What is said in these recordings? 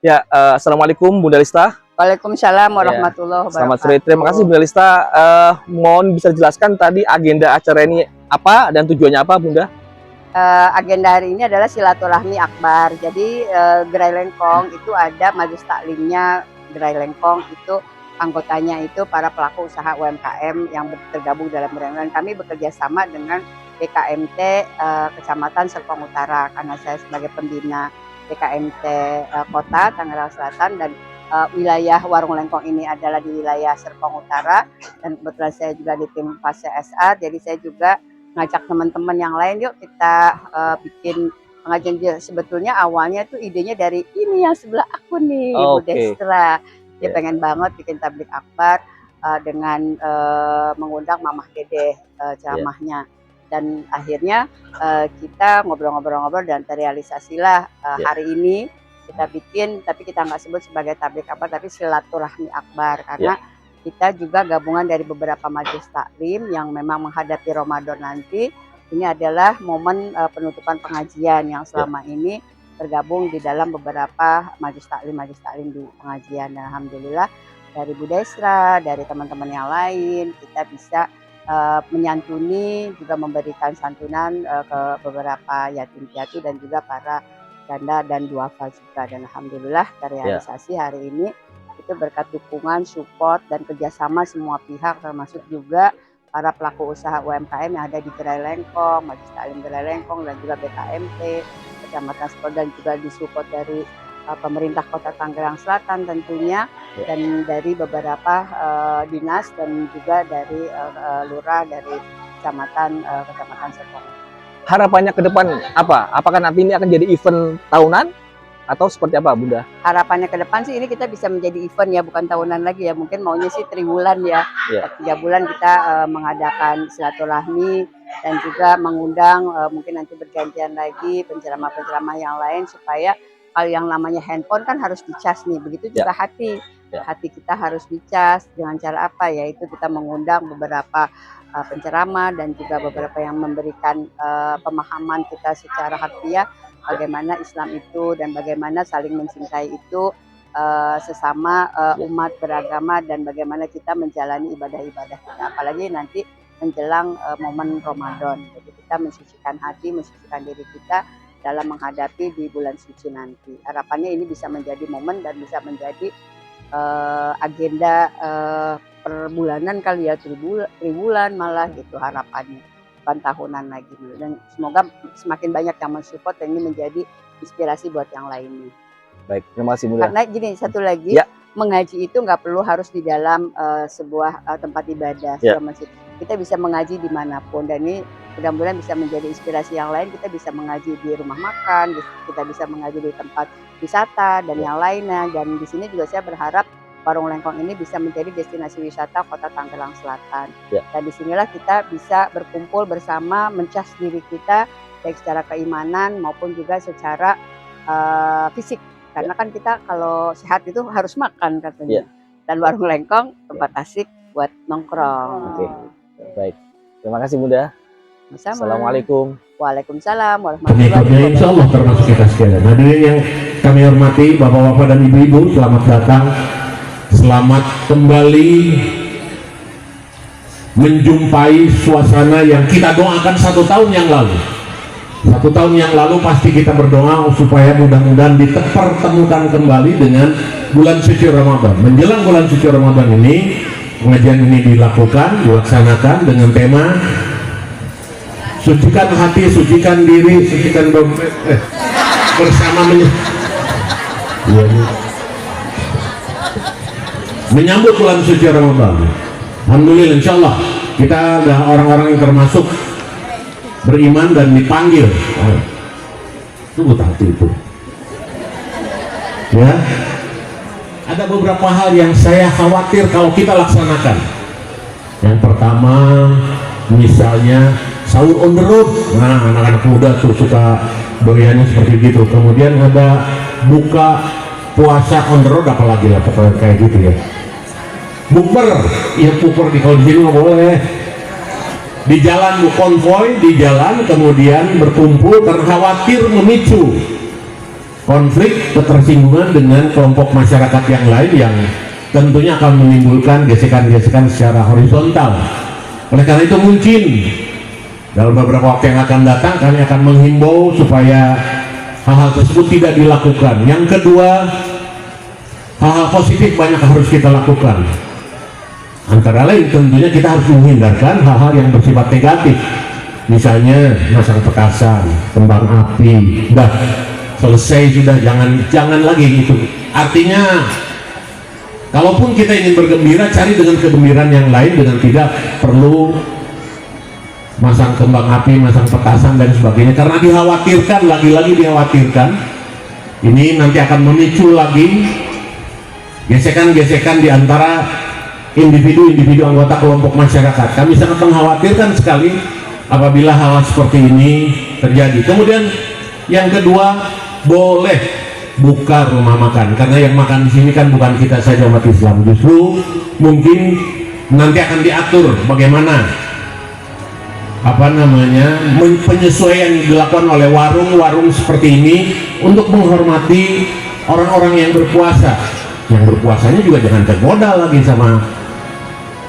Ya, Assalamualaikum Bunda Lista. Waalaikumsalam warahmatullahi wabarakatuh. Selamat sore, terima kasih Bunda Lista. Mohon bisa dijelaskan tadi agenda acara ini apa dan tujuannya apa, Bunda? Agenda hari ini adalah silaturahmi akbar. Jadi Gerai Lengkong itu ada majelis taklimnya. Gerai Lengkong itu anggotanya itu para pelaku usaha UMKM yang tergabung dalam Gerai. Kami bekerja sama dengan PKMT Kecamatan Serpong Utara karena saya sebagai pembina PKMT Kota Tangerang Selatan, dan wilayah Warung Lengkong ini adalah di wilayah Serpong Utara, dan kebetulan saya juga di tim Fase SA, jadi saya juga ngajak teman-teman yang lain, yuk kita bikin pengajian. Sebetulnya awalnya tuh idenya dari ini yang sebelah aku nih, Bu Destra. Dia pengen banget bikin tablik akbar dengan mengundang Mamah Dede ceramahnya. Dan akhirnya kita ngobrol-ngobrol dan terrealisasilah hari ini kita bikin, tapi kita nggak sebut sebagai tablik akbar, tapi silaturahmi akbar, karena kita juga gabungan dari beberapa majelis taklim yang memang menghadapi Ramadan nanti. Ini adalah momen penutupan pengajian yang selama ini tergabung di dalam beberapa majelis taklim di pengajian. Dan alhamdulillah dari Bu Desra, dari teman-teman yang lain, kita bisa menyantuni, juga memberikan santunan ke beberapa yatim piatu dan juga para janda dan duafa juga. Dan alhamdulillah terrealisasi hari ini itu berkat dukungan, support, dan kerjasama semua pihak, termasuk juga para pelaku usaha UMKM yang ada di Gerai Lengkong, Majelis Taklim Gerai Lengkong, dan juga BKMT Kecamatan Serpong, dan juga disupport dari pemerintah Kota Tangerang Selatan tentunya, dan dari beberapa dinas, dan juga dari lurah dari Kecamatan Serpong. Harapannya ke depan apa? Apakah nanti ini akan jadi event tahunan atau seperti apa, Bunda? Harapannya ke depan sih ini kita bisa menjadi event ya, bukan tahunan lagi ya. Mungkin maunya sih triwulan ya. 3 bulan kita mengadakan silaturahmi dan juga mengundang mungkin nanti bergantian lagi penceramah-penceramah yang lain, supaya kalau yang namanya handphone kan harus dicas nih. Begitu juga hati. Hati kita harus dicas dengan cara apa? Yaitu kita mengundang beberapa penceramah dan juga beberapa yang memberikan pemahaman kita secara harfiah bagaimana Islam itu dan bagaimana saling mencintai itu sesama umat beragama, dan bagaimana kita menjalani ibadah-ibadah kita, apalagi nanti menjelang momen Ramadan. Jadi kita mensucikan hati, mensucikan diri kita dalam menghadapi di bulan suci nanti. Harapannya ini bisa menjadi momen dan bisa menjadi agenda per bulanan kali ya, triwulan malah gitu harapannya, bukan tahunan lagi. Dan semoga semakin banyak yang mensupport dan ini menjadi inspirasi buat yang lainnya. Baik, terima kasih Bunda. Karena gini, satu lagi, mengaji itu nggak perlu harus di dalam sebuah tempat ibadah, sebuah masjid. Kita bisa mengaji dimanapun, dan ini mudah-mudahan bisa menjadi inspirasi yang lain. Kita bisa mengaji di rumah makan, kita bisa mengaji di tempat wisata dan yang lainnya. Dan di sini juga saya berharap Warung Lengkong ini bisa menjadi destinasi wisata Kota Tangerang Selatan. Dan disinilah kita bisa berkumpul bersama, mencas diri kita baik secara keimanan maupun juga secara fisik. Karena kan kita kalau sehat itu harus makan katanya. Dan Warung Lengkong tempat asik buat nongkrong. Baik, terima kasih Bunda. Assalamualaikum. Waalaikumsalam warahmatullahi wabarakatuh. Insya Allah termasuk kita sekalian. Hadirin yang kami hormati, bapak-bapak dan ibu-ibu, selamat datang. Selamat kembali menjumpai suasana yang kita doakan 1 tahun yang lalu. 1 tahun yang lalu pasti kita berdoa supaya mudah-mudahan dipertemukan kembali dengan bulan suci Ramadan. Menjelang bulan suci Ramadan ini, pengajian ini dilaksanakan dengan tema sucikan hati, sucikan diri, sucikan dompet bersama menyambut bulan suci Ramadan. Alhamdulillah, insya Allah kita ada orang-orang yang termasuk beriman dan dipanggil. Tunggu hati itu. Ya, ada beberapa hal yang saya khawatir kalau kita laksanakan. Yang pertama, misalnya sahur on the road. Nah, anak-anak muda tuh suka doyannya seperti gitu. Kemudian ada buka puasa on the road, apalagi lah pokoknya kayak gitu ya. Bukber, ya bukber di kalau di sini nggak boleh. Di jalan konvoy, di jalan kemudian berkumpul karena khawatir memicu konflik ketersinggungan dengan kelompok masyarakat yang lain yang tentunya akan menimbulkan gesekan-gesekan secara horizontal. Oleh karena itu mungkin dalam beberapa waktu yang akan datang kami akan menghimbau supaya hal-hal tersebut tidak dilakukan. Yang kedua, hal-hal positif banyak harus kita lakukan. Antara lain tentunya kita harus menghindarkan hal-hal yang bersifat negatif. Misalnya masang petasan, kembang api, udah selesai sudah, jangan lagi itu. Artinya kalaupun kita ingin bergembira, cari dengan kegembiraan yang lain dengan tidak perlu masang kembang api, masang petasan dan sebagainya, karena dikhawatirkan, lagi-lagi dikhawatirkan ini nanti akan memicu lagi gesekan-gesekan di antara individu-individu anggota kelompok masyarakat. Kami sangat mengkhawatirkan sekali apabila hal seperti ini terjadi. Kemudian yang kedua, boleh buka rumah makan, karena yang makan di sini kan bukan kita saja umat Islam. Justru mungkin nanti akan diatur bagaimana penyesuaian yang dilakukan oleh warung-warung seperti ini untuk menghormati orang-orang yang berpuasa. Yang berpuasanya juga jangan tergoda lagi sama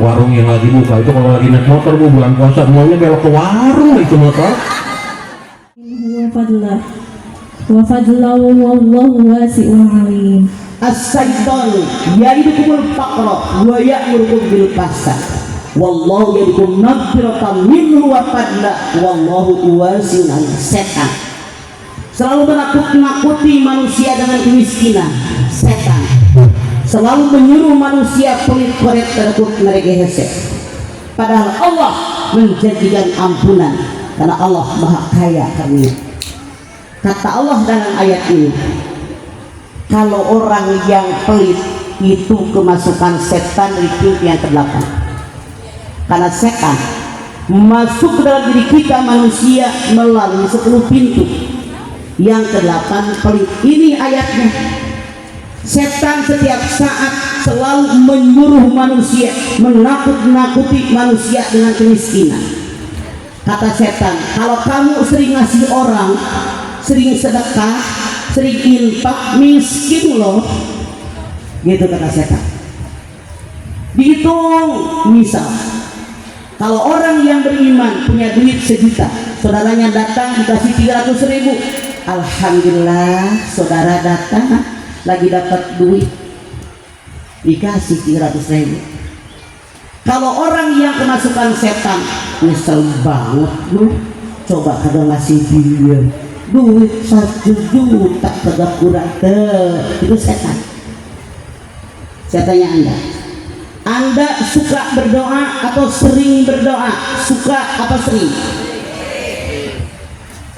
warung yang lagi buka. Itu kalau lagi naik motor bulan puasa maunya belok ke warung itu motor. Wa fadlahu wallahu wasi'un alim. As-syaitan ya'idukumul faqra wa ya'murukum bil fahsya wallahu ya'idukum maghfiratan minhu wa fadla wallahu wasi'un alim. Setan selalu menakut-nakuti manusia dengan kemiskinan. Setan selalu menyuruh manusia pelit koret tersebut mereka hesed, padahal Allah menjanjikan ampunan karena Allah maha kaya karunia. Kata Allah dalam ayat ini, kalau orang yang pelit itu kemasukan setan itu yang ke-8. Karena setan masuk ke dalam diri kita manusia melalui 10 pintu. Yang ke-8 pelit. Ini ayatnya. Setan setiap saat selalu menyuruh manusia, menakut-nakuti manusia dengan kemiskinan. Kata setan, kalau kamu sering ngasih orang, sering sedekah, sering infak, miskin loh, gitu kata setan. Dihitung, misal kalau orang yang beriman punya duit 1 juta, saudaranya datang dikasih 300.000, alhamdulillah saudara datang lagi dapat duit dikasih 300.000. Kalau orang yang kemasukan setan, nyesel banget lu, coba kagak ngasih dia duit 1 juta kagak kurang, itu setan. Saya tanya Anda suka berdoa atau sering berdoa? Suka apa sering?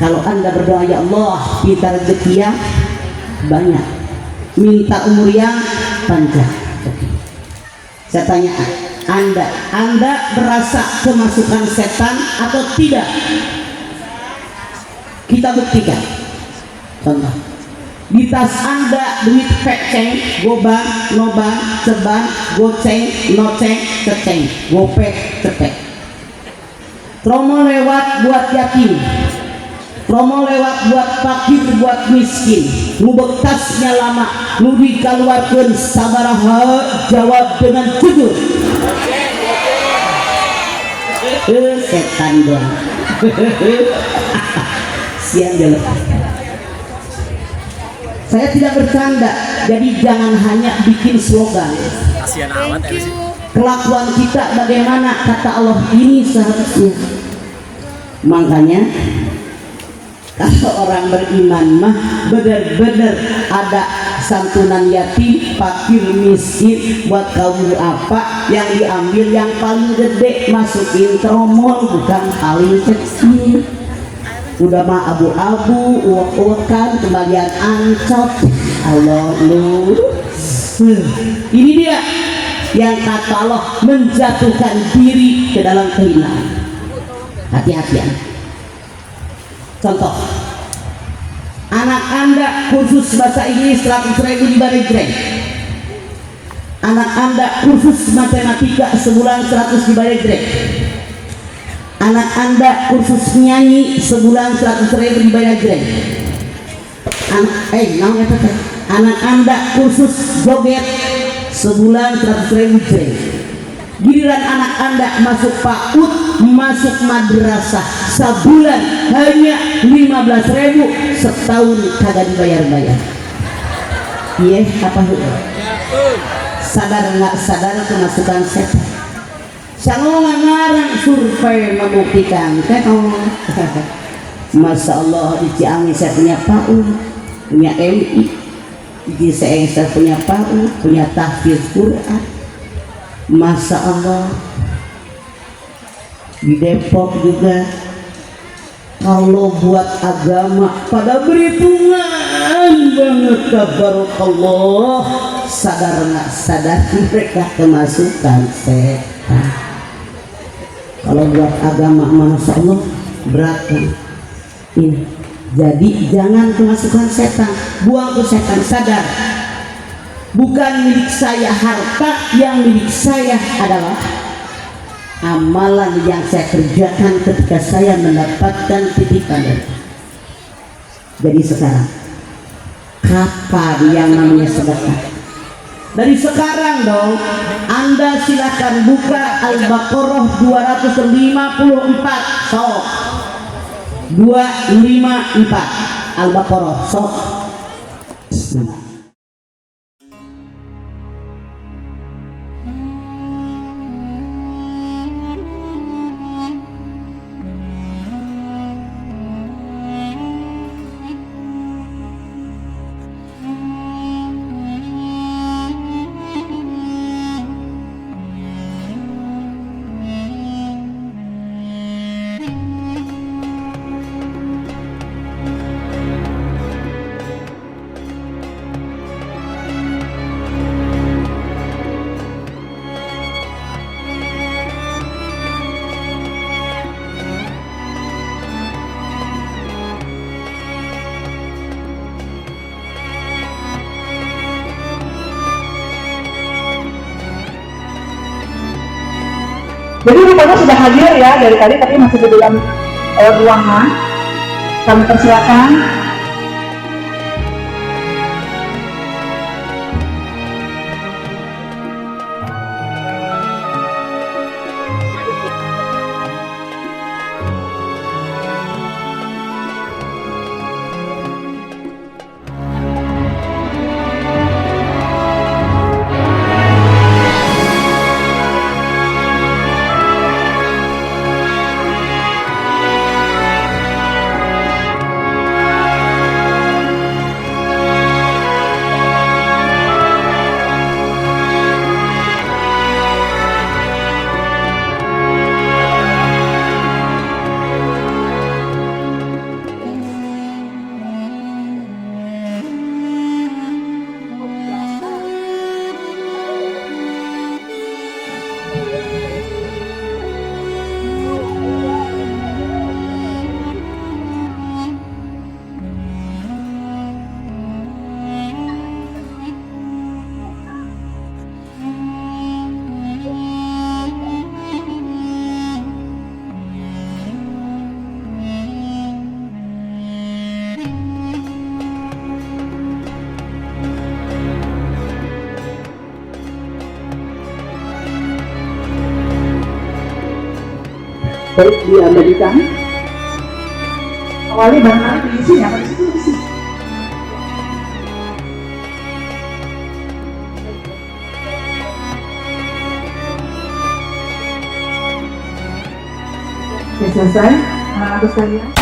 Kalau Anda berdoa, ya Allah minta rezeki yang banyak, minta umur yang panjang. Saya tanya Anda berasa kemasukan setan atau tidak? Kita buktikan. Contoh, di tas Anda duit peceng, gobang, noban, ceban, goceng, noceng, ceceng, gopek, cepek. Promo lewat buat yatim, promo lewat buat fakir, buat miskin. Nu bekasnya lama, nu dikeluarkeun sabaraha, jawab dengan jujur. Setan doang. Siang jalan. Saya tidak bercanda, jadi jangan hanya bikin slogan. Kasihan amat ya sih. Kelakuan kita bagaimana, kata Allah, ini seharusnya. Makanya kalau orang beriman mah benar-benar ada santunan yatim, fakir, miskin, buat kaum apa yang diambil yang paling gede masukin tromol, bukan paling kecil. Udah mah abu-abu, uwek-uwekan, kebagian ancot. Allah lu. Ini dia yang kata Allah menjatuhkan diri ke dalam kehinaan. Hati-hatian. Contoh, anak Anda kursus bahasa Inggris 100.000 di Baregreng. Anak Anda kursus matematika sebulan 100 di Baregreng. Anak Anda kursus nyanyi sebulan 100.000 di Baregreng. anak anda kursus joget sebulan 100.000 jreng. Giliran anak anda masuk PAUD, masuk madrasah sebulan hanya 15.000, setahun kagak dibayar-bayar. Iya apa sadar nggak sadar kemasukan setan. Saya ngarang survei membuktikan kan. Masya Allah di Ciamis saya punya PAUD, punya MI, di saya punya PAUD, punya tahfiz Quran. Masya Allah di Depok juga. Kalau buat agama pada berhitungan banget, tabarakallah. Sadar nggak sadar mereka kemasukan setan. Kalau buat agama Masya Allah berat kan ini. Jadi jangan kemasukan setan, buang ke setan. Sadar, bukan milik saya harta, yang milik saya adalah amalan yang saya kerjakan ketika saya mendapatkan titipan. Jadi sekarang kapan yang namanya sedekah? Dari sekarang dong. Anda silakan buka Al-Baqarah 254. Sok 254 Al-Baqarah sok. Jadi rupanya sudah hadir ya dari tadi, tapi masih di dalam ruangan. Kami persilakan. Baik, diabadikan. Awalnya barang diisi ya, pada situ diisi. Oke, selesai. Anak-anak sekalian.